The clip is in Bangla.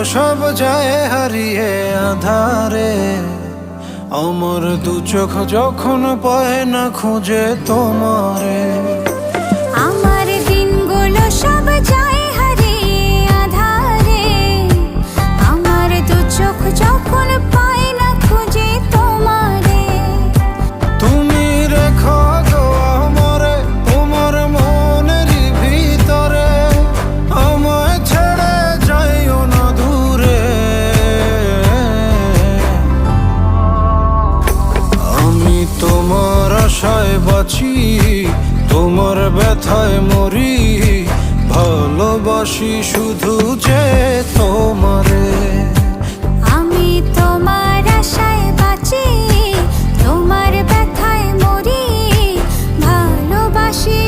সব যায় হারিয়ে আধারে। আমার দু চোখ যখন পায় না খুঁজে তোমারে। আমার দিনগুলো সব যায় হারিয়ে আঁধারে। আমার দু চোখ যখন পায় না খুঁজে তোমারে। তুমি রেখো গো আমারে তোমার মনেরই ভিতরে, আমায় ছেড়ে যাইও না দূরে। আমি তোমার আশায় বাঁচি, তোমার ব্যথায় মরি, ভালোবাসি শুধু যে তোমারে।